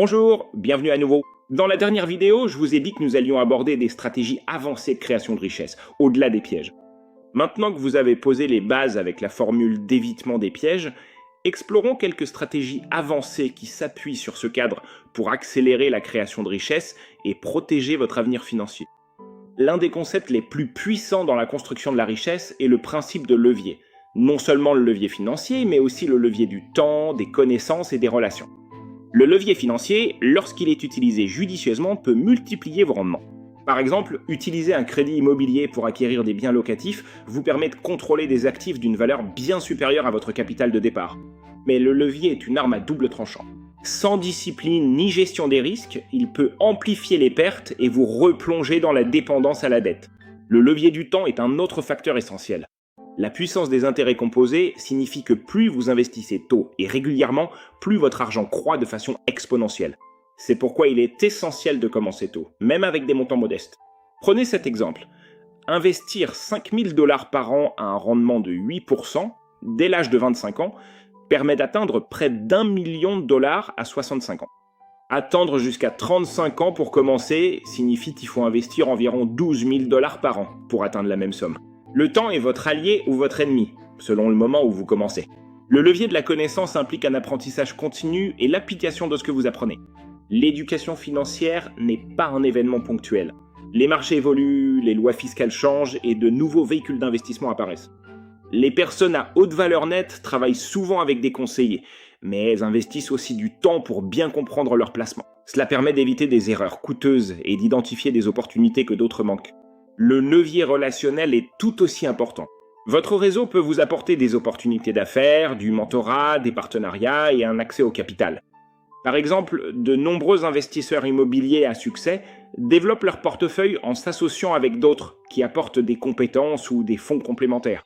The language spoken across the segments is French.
Bonjour, bienvenue à nouveau. Dans la dernière vidéo, je vous ai dit que nous allions aborder des stratégies avancées de création de richesse, au-delà des pièges. Maintenant que vous avez posé les bases avec la formule d'évitement des pièges, explorons quelques stratégies avancées qui s'appuient sur ce cadre pour accélérer la création de richesse et protéger votre avenir financier. L'un des concepts les plus puissants dans la construction de la richesse est le principe de levier. Non seulement le levier financier, mais aussi le levier du temps, des connaissances et des relations. Le levier financier, lorsqu'il est utilisé judicieusement, peut multiplier vos rendements. Par exemple, utiliser un crédit immobilier pour acquérir des biens locatifs vous permet de contrôler des actifs d'une valeur bien supérieure à votre capital de départ. Mais le levier est une arme à double tranchant. Sans discipline ni gestion des risques, il peut amplifier les pertes et vous replonger dans la dépendance à la dette. Le levier du temps est un autre facteur essentiel. La puissance des intérêts composés signifie que plus vous investissez tôt et régulièrement, plus votre argent croît de façon exponentielle. C'est pourquoi il est essentiel de commencer tôt, même avec des montants modestes. Prenez cet exemple. Investir 5 000 $ par an à un rendement de 8% dès l'âge de 25 ans permet d'atteindre près d'1 million de dollars à 65 ans. Attendre jusqu'à 35 ans pour commencer signifie qu'il faut investir environ 12 000 $ par an pour atteindre la même somme. Le temps est votre allié ou votre ennemi, selon le moment où vous commencez. Le levier de la connaissance implique un apprentissage continu et l'application de ce que vous apprenez. L'éducation financière n'est pas un événement ponctuel. Les marchés évoluent, les lois fiscales changent et de nouveaux véhicules d'investissement apparaissent. Les personnes à haute valeur nette travaillent souvent avec des conseillers, mais elles investissent aussi du temps pour bien comprendre leur placement. Cela permet d'éviter des erreurs coûteuses et d'identifier des opportunités que d'autres manquent. Le levier relationnel est tout aussi important. Votre réseau peut vous apporter des opportunités d'affaires, du mentorat, des partenariats et un accès au capital. Par exemple, de nombreux investisseurs immobiliers à succès développent leur portefeuille en s'associant avec d'autres qui apportent des compétences ou des fonds complémentaires.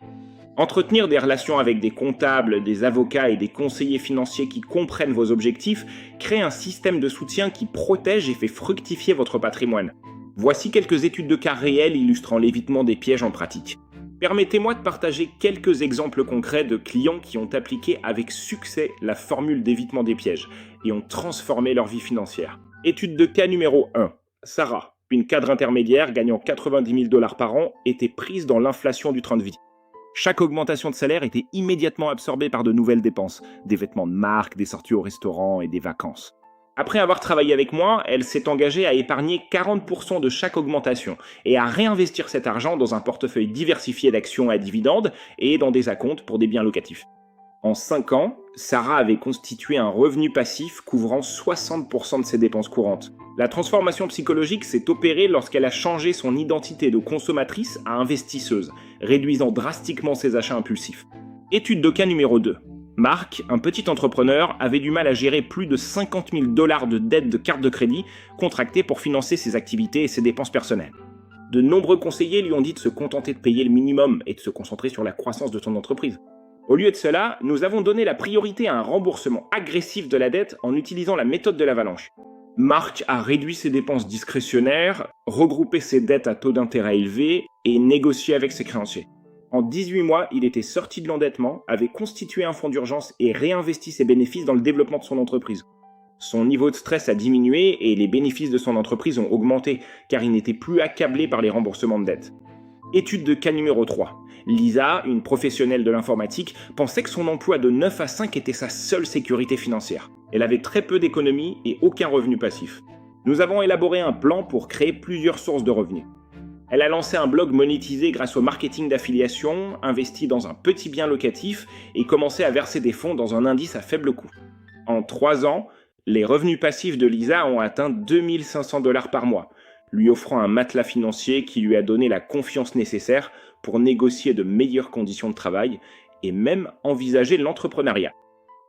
Entretenir des relations avec des comptables, des avocats et des conseillers financiers qui comprennent vos objectifs crée un système de soutien qui protège et fait fructifier votre patrimoine. Voici quelques études de cas réelles illustrant l'évitement des pièges en pratique. Permettez-moi de partager quelques exemples concrets de clients qui ont appliqué avec succès la formule d'évitement des pièges et ont transformé leur vie financière. Étude de cas numéro 1. Sarah, une cadre intermédiaire gagnant 90 000 $ par an, était prise dans l'inflation du train de vie. Chaque augmentation de salaire était immédiatement absorbée par de nouvelles dépenses, des vêtements de marque, des sorties au restaurant et des vacances. Après avoir travaillé avec moi, elle s'est engagée à épargner 40% de chaque augmentation et à réinvestir cet argent dans un portefeuille diversifié d'actions à dividendes et dans des acomptes pour des biens locatifs. En 5 ans, Sarah avait constitué un revenu passif couvrant 60% de ses dépenses courantes. La transformation psychologique s'est opérée lorsqu'elle a changé son identité de consommatrice à investisseuse, réduisant drastiquement ses achats impulsifs. Étude de cas numéro 2. Marc, un petit entrepreneur, avait du mal à gérer plus de 50 000 $ de dettes de carte de crédit contractées pour financer ses activités et ses dépenses personnelles. De nombreux conseillers lui ont dit de se contenter de payer le minimum et de se concentrer sur la croissance de son entreprise. Au lieu de cela, nous avons donné la priorité à un remboursement agressif de la dette en utilisant la méthode de l'avalanche. Marc a réduit ses dépenses discrétionnaires, regroupé ses dettes à taux d'intérêt élevés et négocié avec ses créanciers. En 18 mois, il était sorti de l'endettement, avait constitué un fonds d'urgence et réinvesti ses bénéfices dans le développement de son entreprise. Son niveau de stress a diminué et les bénéfices de son entreprise ont augmenté, car il n'était plus accablé par les remboursements de dettes. Étude de cas numéro 3. Lisa, une professionnelle de l'informatique, pensait que son emploi de 9 à 5 était sa seule sécurité financière. Elle avait très peu d'économies et aucun revenu passif. Nous avons élaboré un plan pour créer plusieurs sources de revenus. Elle a lancé un blog monétisé grâce au marketing d'affiliation, investi dans un petit bien locatif et commencé à verser des fonds dans un indice à faible coût. En 3 ans, les revenus passifs de Lisa ont atteint 2 500 $ par mois, lui offrant un matelas financier qui lui a donné la confiance nécessaire pour négocier de meilleures conditions de travail et même envisager l'entrepreneuriat.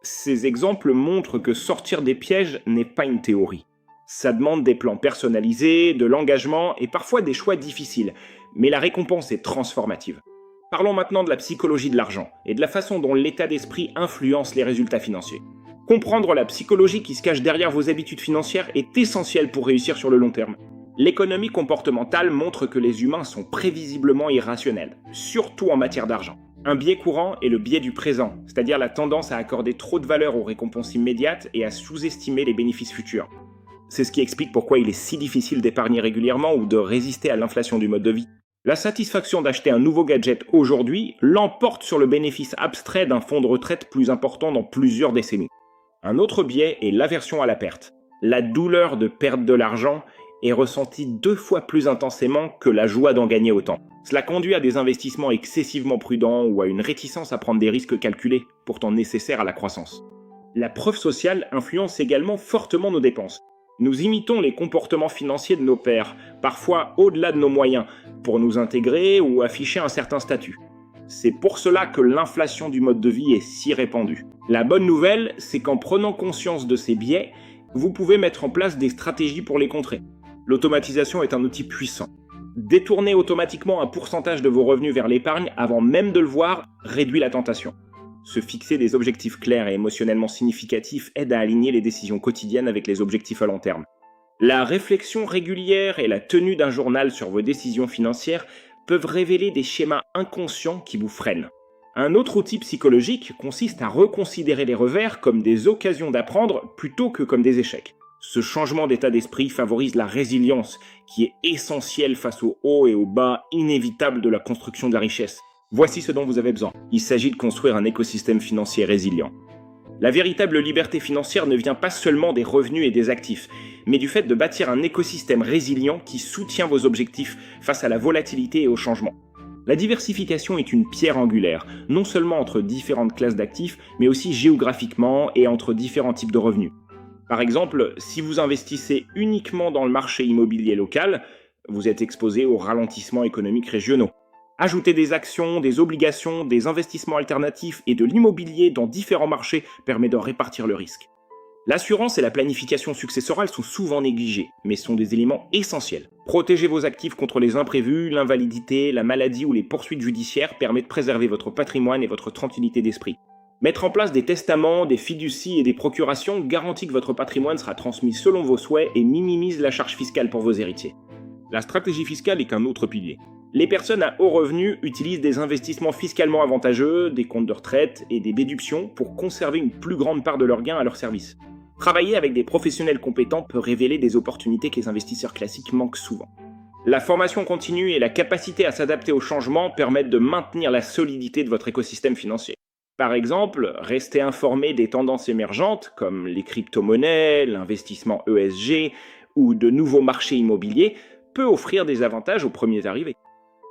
Ces exemples montrent que sortir des pièges n'est pas une théorie. Ça demande des plans personnalisés, de l'engagement et parfois des choix difficiles, mais la récompense est transformative. Parlons maintenant de la psychologie de l'argent et de la façon dont l'état d'esprit influence les résultats financiers. Comprendre la psychologie qui se cache derrière vos habitudes financières est essentiel pour réussir sur le long terme. L'économie comportementale montre que les humains sont prévisiblement irrationnels, surtout en matière d'argent. Un biais courant est le biais du présent, c'est-à-dire la tendance à accorder trop de valeur aux récompenses immédiates et à sous-estimer les bénéfices futurs. C'est ce qui explique pourquoi il est si difficile d'épargner régulièrement ou de résister à l'inflation du mode de vie. La satisfaction d'acheter un nouveau gadget aujourd'hui l'emporte sur le bénéfice abstrait d'un fonds de retraite plus important dans plusieurs décennies. Un autre biais est l'aversion à la perte. La douleur de perdre de l'argent est ressentie 2 fois plus intensément que la joie d'en gagner autant. Cela conduit à des investissements excessivement prudents ou à une réticence à prendre des risques calculés, pourtant nécessaires à la croissance. La preuve sociale influence également fortement nos dépenses. Nous imitons les comportements financiers de nos pairs, parfois au-delà de nos moyens, pour nous intégrer ou afficher un certain statut. C'est pour cela que l'inflation du mode de vie est si répandue. La bonne nouvelle, c'est qu'en prenant conscience de ces biais, vous pouvez mettre en place des stratégies pour les contrer. L'automatisation est un outil puissant. Détourner automatiquement un pourcentage de vos revenus vers l'épargne avant même de le voir réduit la tentation. Se fixer des objectifs clairs et émotionnellement significatifs aide à aligner les décisions quotidiennes avec les objectifs à long terme. La réflexion régulière et la tenue d'un journal sur vos décisions financières peuvent révéler des schémas inconscients qui vous freinent. Un autre outil psychologique consiste à reconsidérer les revers comme des occasions d'apprendre plutôt que comme des échecs. Ce changement d'état d'esprit favorise la résilience, qui est essentielle face aux hauts et aux bas inévitables de la construction de la richesse. Voici ce dont vous avez besoin. Il s'agit de construire un écosystème financier résilient. La véritable liberté financière ne vient pas seulement des revenus et des actifs, mais du fait de bâtir un écosystème résilient qui soutient vos objectifs face à la volatilité et au changement. La diversification est une pierre angulaire, non seulement entre différentes classes d'actifs, mais aussi géographiquement et entre différents types de revenus. Par exemple, si vous investissez uniquement dans le marché immobilier local, vous êtes exposé aux ralentissements économiques régionaux. Ajouter des actions, des obligations, des investissements alternatifs et de l'immobilier dans différents marchés permet de répartir le risque. L'assurance et la planification successorale sont souvent négligées, mais sont des éléments essentiels. Protéger vos actifs contre les imprévus, l'invalidité, la maladie ou les poursuites judiciaires permet de préserver votre patrimoine et votre tranquillité d'esprit. Mettre en place des testaments, des fiducies et des procurations garantit que votre patrimoine sera transmis selon vos souhaits et minimise la charge fiscale pour vos héritiers. La stratégie fiscale est qu'un autre pilier. Les personnes à haut revenu utilisent des investissements fiscalement avantageux, des comptes de retraite et des déductions pour conserver une plus grande part de leurs gains à leur service. Travailler avec des professionnels compétents peut révéler des opportunités que les investisseurs classiques manquent souvent. La formation continue et la capacité à s'adapter aux changements permettent de maintenir la solidité de votre écosystème financier. Par exemple, rester informé des tendances émergentes comme les crypto-monnaies, l'investissement ESG ou de nouveaux marchés immobiliers peut offrir des avantages aux premiers arrivés.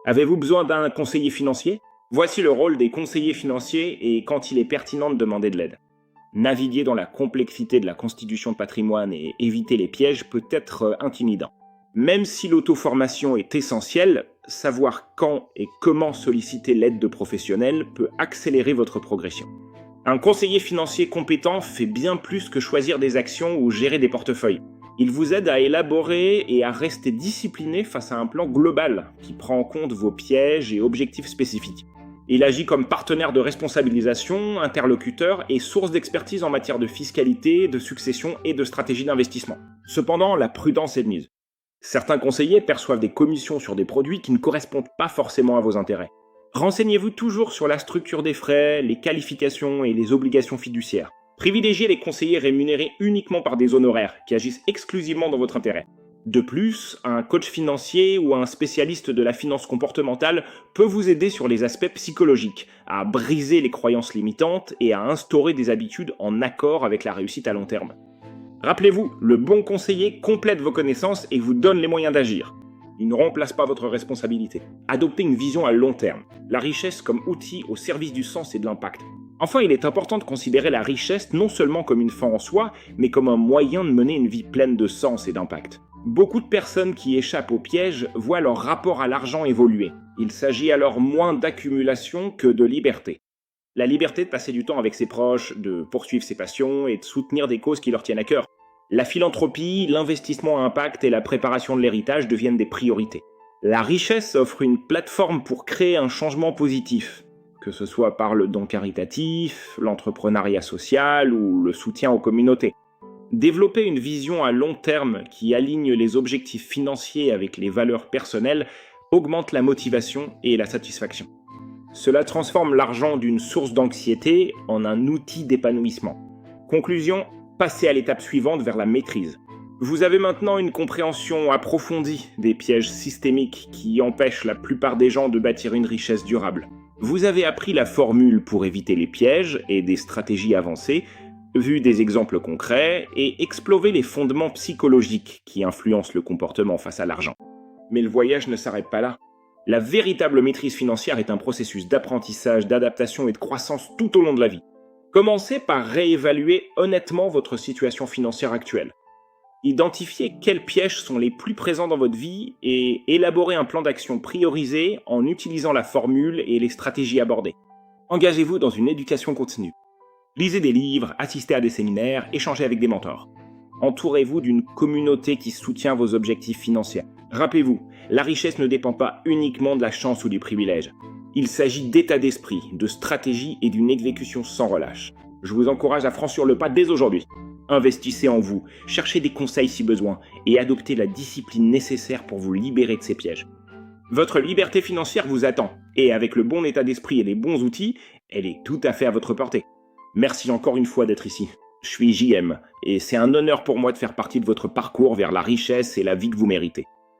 Avez-vous besoin d'un conseiller financier ? Voici le rôle des conseillers financiers et quand il est pertinent de demander de l'aide. Naviguer dans la complexité de la constitution de patrimoine et éviter les pièges peut être intimidant. Même si l'auto-formation est essentielle, savoir quand et comment solliciter l'aide de professionnels peut accélérer votre progression. Un conseiller financier compétent fait bien plus que choisir des actions ou gérer des portefeuilles. Il vous aide à élaborer et à rester discipliné face à un plan global qui prend en compte vos pièges et objectifs spécifiques. Il agit comme partenaire de responsabilisation, interlocuteur et source d'expertise en matière de fiscalité, de succession et de stratégie d'investissement. Cependant, la prudence est de mise. Certains conseillers perçoivent des commissions sur des produits qui ne correspondent pas forcément à vos intérêts. Renseignez-vous toujours sur la structure des frais, les qualifications et les obligations fiduciaires. Privilégiez les conseillers rémunérés uniquement par des honoraires qui agissent exclusivement dans votre intérêt. De plus, un coach financier ou un spécialiste de la finance comportementale peut vous aider sur les aspects psychologiques, à briser les croyances limitantes et à instaurer des habitudes en accord avec la réussite à long terme. Rappelez-vous, le bon conseiller complète vos connaissances et vous donne les moyens d'agir. Il ne remplace pas votre responsabilité. Adoptez une vision à long terme, la richesse comme outil au service du sens et de l'impact. Enfin, il est important de considérer la richesse non seulement comme une fin en soi, mais comme un moyen de mener une vie pleine de sens et d'impact. Beaucoup de personnes qui échappent au piège voient leur rapport à l'argent évoluer. Il s'agit alors moins d'accumulation que de liberté. La liberté de passer du temps avec ses proches, de poursuivre ses passions et de soutenir des causes qui leur tiennent à cœur. La philanthropie, l'investissement à impact et la préparation de l'héritage deviennent des priorités. La richesse offre une plateforme pour créer un changement positif, que ce soit par le don caritatif, l'entrepreneuriat social ou le soutien aux communautés. Développer une vision à long terme qui aligne les objectifs financiers avec les valeurs personnelles augmente la motivation et la satisfaction. Cela transforme l'argent d'une source d'anxiété en un outil d'épanouissement. Conclusion, passez à l'étape suivante vers la maîtrise. Vous avez maintenant une compréhension approfondie des pièges systémiques qui empêchent la plupart des gens de bâtir une richesse durable. Vous avez appris la formule pour éviter les pièges et des stratégies avancées, vu des exemples concrets et exploré les fondements psychologiques qui influencent le comportement face à l'argent. Mais le voyage ne s'arrête pas là. La véritable maîtrise financière est un processus d'apprentissage, d'adaptation et de croissance tout au long de la vie. Commencez par réévaluer honnêtement votre situation financière actuelle. Identifiez quels pièges sont les plus présents dans votre vie et élaborez un plan d'action priorisé en utilisant la formule et les stratégies abordées. Engagez-vous dans une éducation continue. Lisez des livres, assistez à des séminaires, échangez avec des mentors. Entourez-vous d'une communauté qui soutient vos objectifs financiers. Rappelez-vous, la richesse ne dépend pas uniquement de la chance ou du privilège. Il s'agit d'état d'esprit, de stratégie et d'une exécution sans relâche. Je vous encourage à franchir le pas dès aujourd'hui. Investissez en vous, cherchez des conseils si besoin et adoptez la discipline nécessaire pour vous libérer de ces pièges. Votre liberté financière vous attend et avec le bon état d'esprit et les bons outils, elle est tout à fait à votre portée. Merci encore une fois d'être ici. Je suis JM et c'est un honneur pour moi de faire partie de votre parcours vers la richesse et la vie que vous méritez.